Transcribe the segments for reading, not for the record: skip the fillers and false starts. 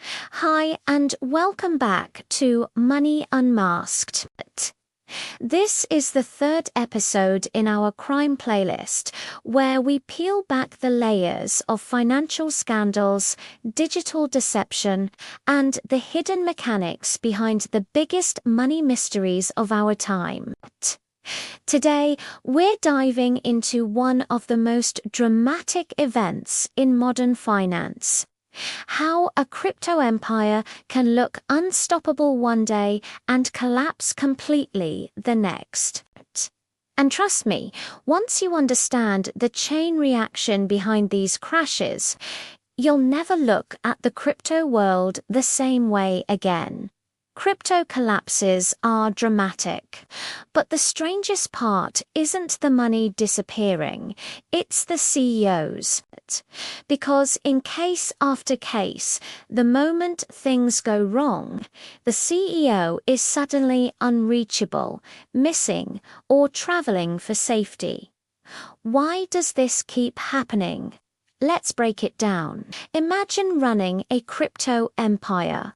Hi, and welcome back to Money Unmasked. This is the third episode in our crime playlist, where we peel back the layers of financial scandals, digital deception, and the hidden mechanics behind the biggest money mysteries of our time. Today, we're diving into one of the most dramatic events in modern finance. How a crypto empire can look unstoppable one day and collapse completely the next. And trust me, once you understand the chain reaction behind these crashes, you'll never look at the crypto world the same way again. Crypto collapses are dramatic, but the strangest part isn't the money disappearing, it's the CEOs. Because in case after case, the moment things go wrong, the CEO is suddenly unreachable, missing, or traveling for safety. Why does this keep happening? Let's break it down. Imagine running a crypto empire.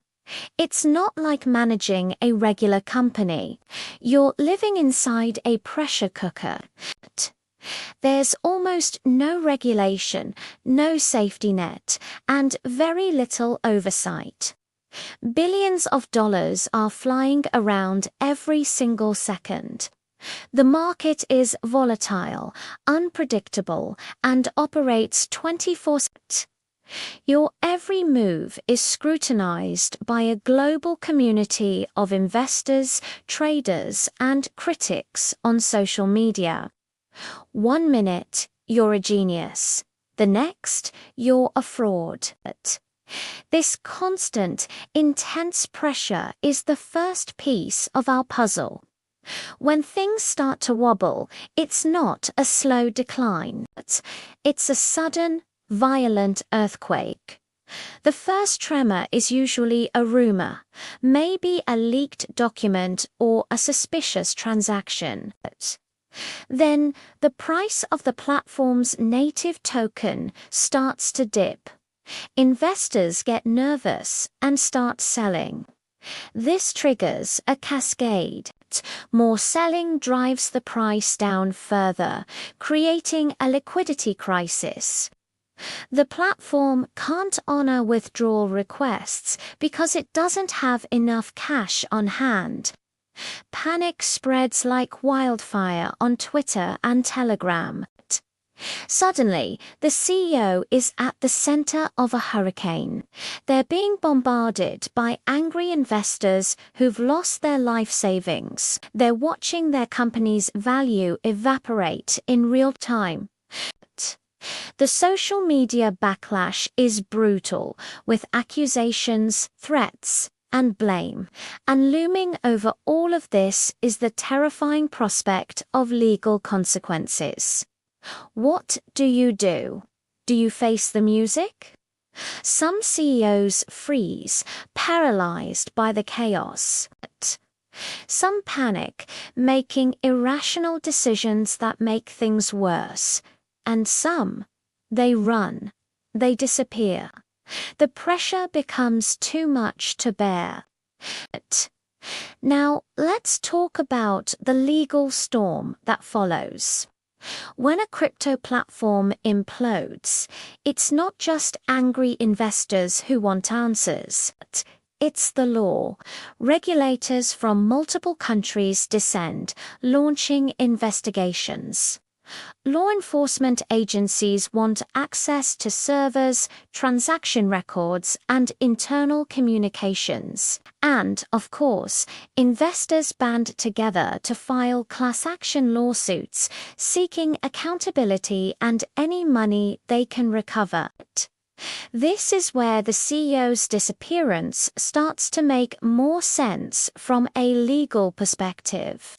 It's not like managing a regular company. You're living inside a pressure cooker. There's almost no regulation, no safety net, and very little oversight. Billions of dollars are flying around every single second. The market is volatile, unpredictable, and operates 24/7. Your every move is scrutinized by a global community of investors, traders, and critics on social media. 1 minute, you're a genius. The next, you're a fraud. This constant, intense pressure is the first piece of our puzzle. When things start to wobble, it's not a slow decline. It's a sudden, violent earthquake. The first tremor is usually a rumor, maybe a leaked document or a suspicious transaction. Then the price of the platform's native token starts to dip. Investors get nervous and start selling. This triggers a cascade. More selling drives the price down further, creating a liquidity crisis. The platform can't honor withdrawal requests because it doesn't have enough cash on hand. Panic spreads like wildfire on Twitter and Telegram. Suddenly, the CEO is at the center of a hurricane. They're being bombarded by angry investors who've lost their life savings. They're watching their company's value evaporate in real time. The social media backlash is brutal, with accusations, threats, and blame. And looming over all of this is the terrifying prospect of legal consequences. What do you do? Do you face the music? Some CEOs freeze, paralyzed by the chaos. Some panic, making irrational decisions that make things worse. And some, they run, they disappear. The pressure becomes too much to bear. Now, let's talk about the legal storm that follows. When a crypto platform implodes, it's not just angry investors who want answers. It's the law. Regulators from multiple countries descend, launching investigations. Law enforcement agencies want access to servers, transaction records, and internal communications. And, of course, investors band together to file class action lawsuits seeking accountability and any money they can recover. This is where the CEO's disappearance starts to make more sense from a legal perspective.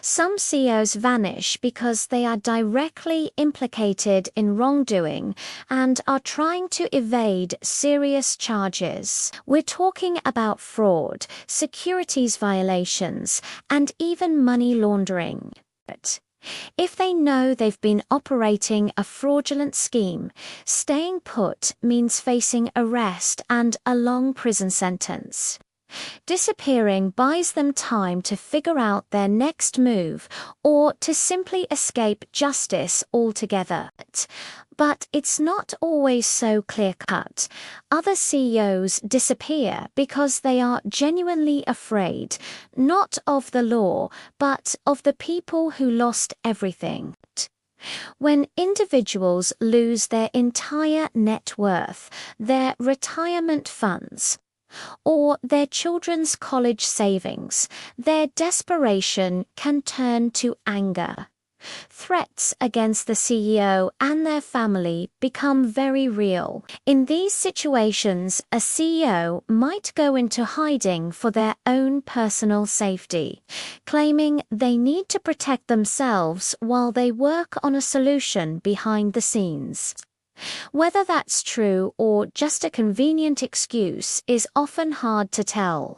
Some CEOs vanish because they are directly implicated in wrongdoing and are trying to evade serious charges. We're talking about fraud, securities violations, and even money laundering. If they know they've been operating a fraudulent scheme, staying put means facing arrest and a long prison sentence. Disappearing buys them time to figure out their next move or to simply escape justice altogether. But it's not always so clear-cut. Other CEOs disappear because they are genuinely afraid, not of the law, but of the people who lost everything. When individuals lose their entire net worth, their retirement funds, or their children's college savings, their desperation can turn to anger. Threats against the CEO and their family become very real. In these situations, a CEO might go into hiding for their own personal safety, claiming they need to protect themselves while they work on a solution behind the scenes. Whether that's true or just a convenient excuse is often hard to tell.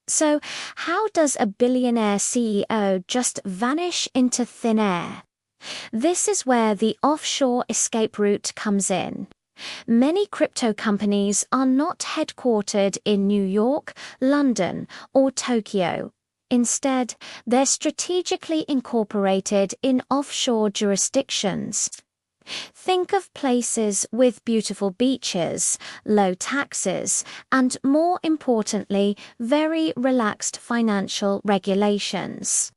So, how does a billionaire CEO just vanish into thin air? This is where the offshore escape route comes in. Many crypto companies are not headquartered in New York, London, or Tokyo. Instead, they're strategically incorporated in offshore jurisdictions. Think of places with beautiful beaches, low taxes, and more importantly, very relaxed financial regulations.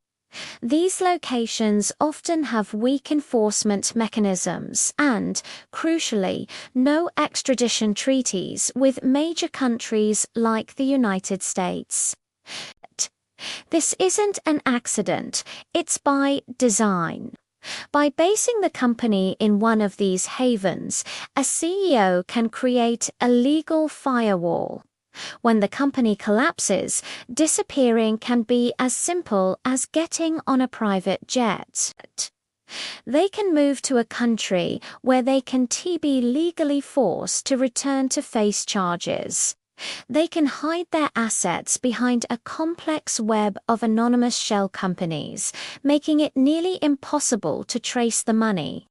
These locations often have weak enforcement mechanisms and, crucially, no extradition treaties with major countries like the United States. This isn't an accident, it's by design. By basing the company in one of these havens, a CEO can create a legal firewall. When the company collapses, disappearing can be as simple as getting on a private jet. They can move to a country where they can be legally forced to return to face charges. They can hide their assets behind a complex web of anonymous shell companies, making it nearly impossible to trace the money.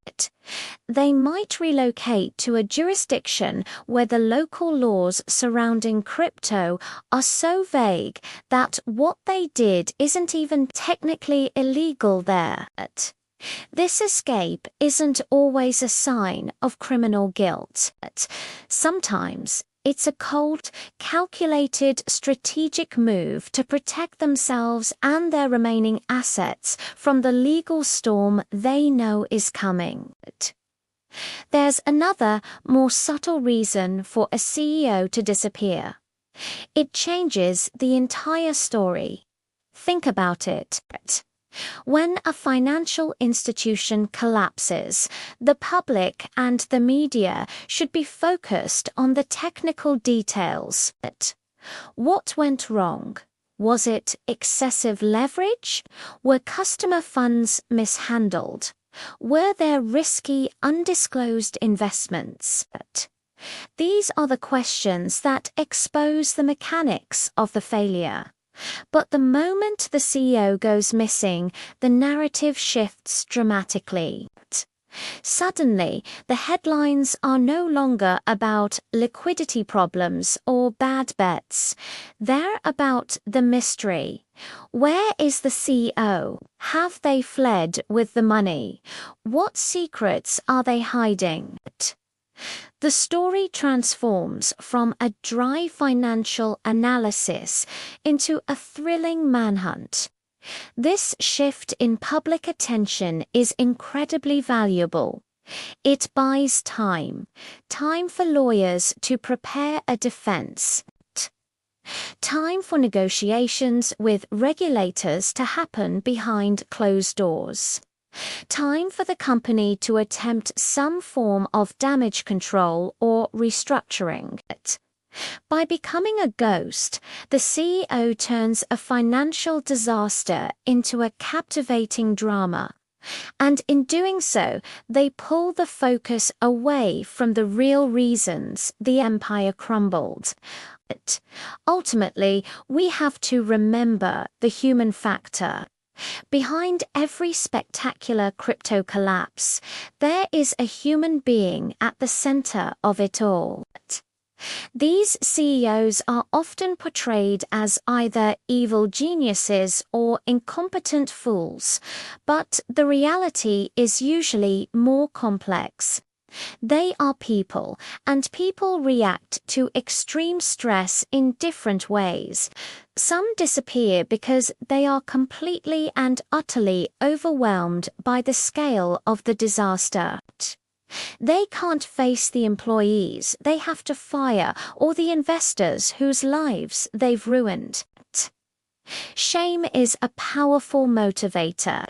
They might relocate to a jurisdiction where the local laws surrounding crypto are so vague that what they did isn't even technically illegal there. This escape isn't always a sign of criminal guilt. Sometimes it's a cold, calculated, strategic move to protect themselves and their remaining assets from the legal storm they know is coming. There's another, more subtle reason for a CEO to disappear. It changes the entire story. Think about it. When a financial institution collapses, the public and the media should be focused on the technical details. What went wrong? Was it excessive leverage? Were customer funds mishandled? Were there risky, undisclosed investments? These are the questions that expose the mechanics of the failure. But the moment the CEO goes missing, the narrative shifts dramatically. Suddenly, the headlines are no longer about liquidity problems or bad bets. They're about the mystery. Where is the CEO? Have they fled with the money? What secrets are they hiding? The story transforms from a dry financial analysis into a thrilling manhunt. This shift in public attention is incredibly valuable. It buys time for lawyers to prepare a defense, time for negotiations with regulators to happen behind closed doors. Time for the company to attempt some form of damage control or restructuring. By becoming a ghost, the CEO turns a financial disaster into a captivating drama. And in doing so, they pull the focus away from the real reasons the empire crumbled. Ultimately, we have to remember the human factor. Behind every spectacular crypto collapse, there is a human being at the center of it all. These CEOs are often portrayed as either evil geniuses or incompetent fools, but the reality is usually more complex. They are people, and people react to extreme stress in different ways. Some disappear because they are completely and utterly overwhelmed by the scale of the disaster. They can't face the employees they have to fire or the investors whose lives they've ruined. Shame is a powerful motivator.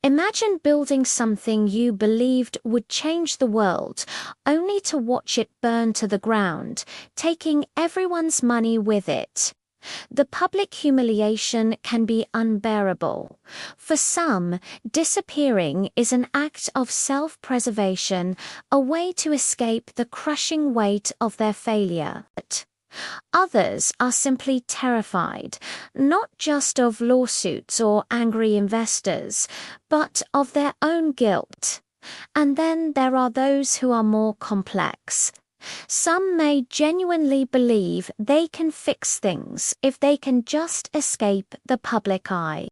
Imagine building something you believed would change the world, only to watch it burn to the ground, taking everyone's money with it. The public humiliation can be unbearable. For some, disappearing is an act of self-preservation, a way to escape the crushing weight of their failure. Others are simply terrified, not just of lawsuits or angry investors, but of their own guilt. And then there are those who are more complex. Some may genuinely believe they can fix things if they can just escape the public eye.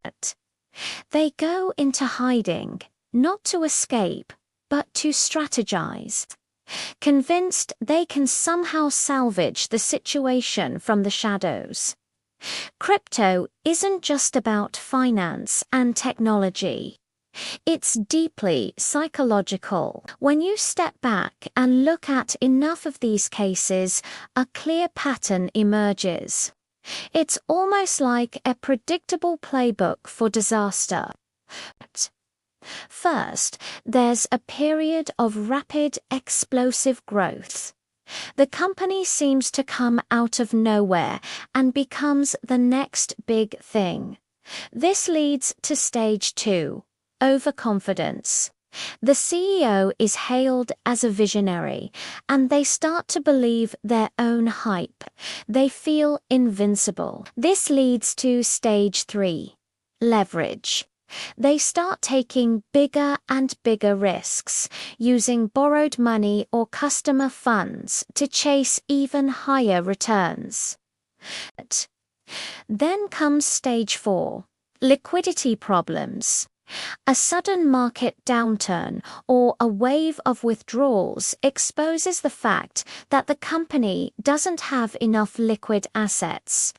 They go into hiding, not to escape, but to strategize. Convinced they can somehow salvage the situation from the shadows. Crypto isn't just about finance and technology. It's deeply psychological. When you step back and look at enough of these cases, a clear pattern emerges. It's almost like a predictable playbook for disaster. First, there's a period of rapid, explosive growth. The company seems to come out of nowhere and becomes the next big thing. This leads to stage 2. Overconfidence. The CEO is hailed as a visionary, and they start to believe their own hype. They feel invincible. This leads to stage 3. Leverage. They start taking bigger and bigger risks, using borrowed money or customer funds to chase even higher returns. Then comes stage 4. Liquidity problems. A sudden market downturn or a wave of withdrawals exposes the fact that the company doesn't have enough liquid assets.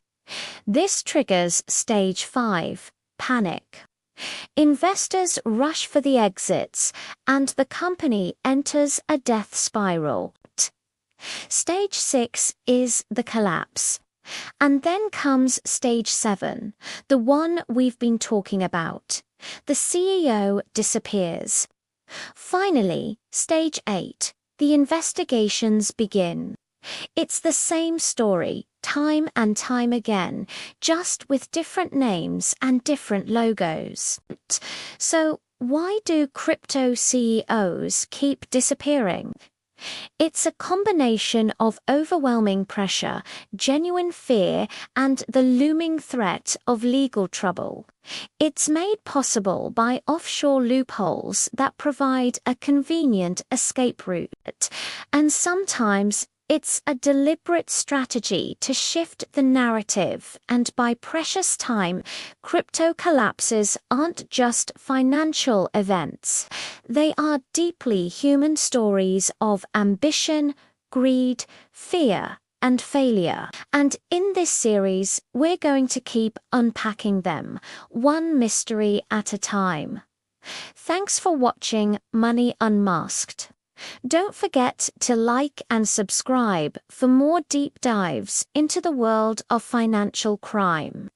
This triggers stage 5, panic. Investors rush for the exits, and the company enters a death spiral. Stage 6 is the collapse. And then comes stage 7, the one we've been talking about. The CEO disappears. Finally, stage 8, the investigations begin. It's the same story, time and time again, just with different names and different logos. So, why do crypto CEOs keep disappearing? It's a combination of overwhelming pressure, genuine fear, and the looming threat of legal trouble. It's made possible by offshore loopholes that provide a convenient escape route, and sometimes it's a deliberate strategy to shift the narrative, and by precious time, crypto collapses aren't just financial events. They are deeply human stories of ambition, greed, fear, and failure. And in this series, we're going to keep unpacking them, one mystery at a time. Thanks for watching Money Unmasked. Don't forget to like and subscribe for more deep dives into the world of financial crime.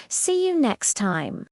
See you next time.